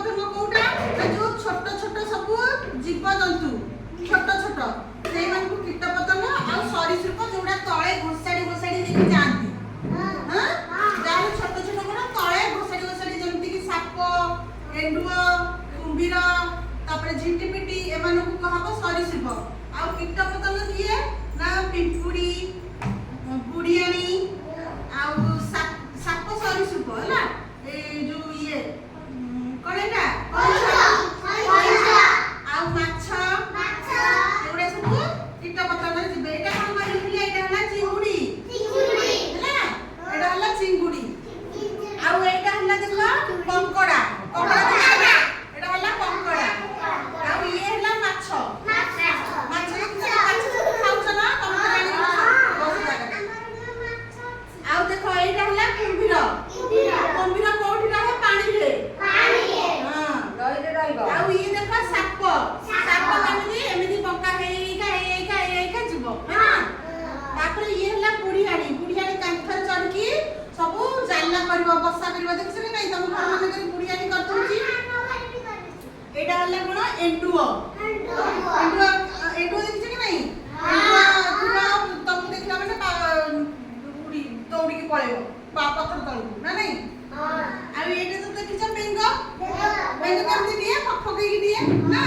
पतंग कोउटा जो छोट छोट सब जीव जंतु छोट छोट से मानकु कीट पतंग आ सरीसृप जोडा तळे घोसाडी घोसाडी देखि जानती हां जाय छोट छोट कोन तळे घोसाडी घोसाडी जेमति कि साप एंडुआ कुंभीर तापर झिंटिपिटी एमानकु कहबो सरीसृप आ कीट पतंग किए ना पिंपुड़ी बुढ़ियाणी आउ साप सरीसृप हला ए जो ये कोन एटा आउ माछ एउडा सब कीट पतंग जिबे एटा कोन कहली एटा हला चिंगुड़ी हला एटा हला चिंगुड़ी आउ एटा हला देखो कंकड़ा कंकड़ा एटा हला कंकड़ा आउ ये हला माछ कुंभीर कुंभीर कोठी रहे पानी रे हां रही रहइबो आ ई देखो साप साप केमिति एमिति बंका हेइका जीवो है ना तापर ये हला बुढ़ियाणी कांथर चढ़की सब जाला करबो बसा करबो देखछ नै तुम घर माने कर बुढ़ियाणी करथुची एटा हला कोन एंडुओ देखछ कि नै एंडुओ तुम देखला माने उड़ी दौड़ी के पळेबो पत्थर तळकु ना नहीं आ एटा तो देखिछ बेंग केमति दिए फकफकी दिए ना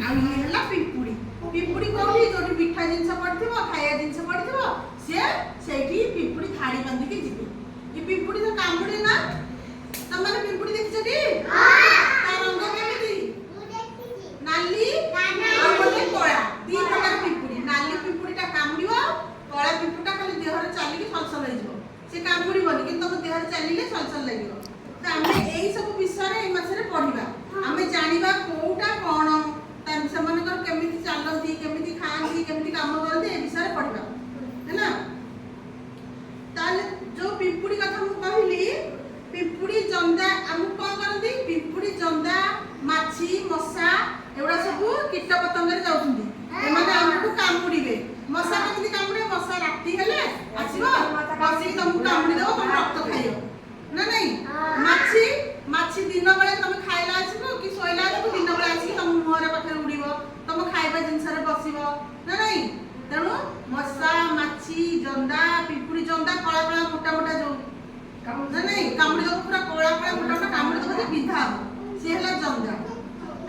आ ये हला पिंपुड़ी कोठी जोटी मिठा जिंस पड़थिबो खाया जिंस पड़थिबो से सेठी पिंपुड़ी थाड़ी बांधी के जिबे ये पिंपुड़ी तो कामुड़ी ना तम माने पिंपुड़ी देखिछटी हां ता रंग केमिति मु देखिछि नाली आ बोले कोळा दी प्रकार पिंपुड़ी नाली पिंपुड़ीटा कामुड़िबो कोळा पिंपुड़ीटा खाली देहरे चाली के सलसल होई जिवो से कामुड़ी बनी कि तुम देहर चलिले सलसल लागिवो तो आमे एई सब विषय रे एई मासरे पढिबा आमे जानिबा कोउटा कोन तम समनकर केमिति चालंती केमिति खांती केमिति काम करते ए विषय रे पढिबा है ना ताले जो पिंपुड़ी कथा मु कहिली पिंपुड़ी जंदा हम कोन करंती पिंपुड़ी जंदा माछी मसा एउडा सब कीट पतंग रे जाउछंती ए माने हमकु कामुड़ीबे मसा केमिति कामुड़े मसा राती हेले आसीबो बसी तुमको कामुड़ी देबो तुम रक्त खाइयो ना नहीं माछी दिन बेले तुम खाइला आसीबो कि सोइला आसीबो दिन बेले आसी तुम मोहर पाखरे उड़ीबो तुम खाइबा जिंस रे बसिबो ना नहीं तेणु मसा माछी जंदा पिंपुड़ी जंदा कळा कळा मोटा मोटा जो ना नहीं कामुड़ी देबो पूरा कळा कळा मोटा मोटा कामुड़ी देबो जे बिधा हो से हला जंदा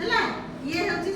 हला ये होची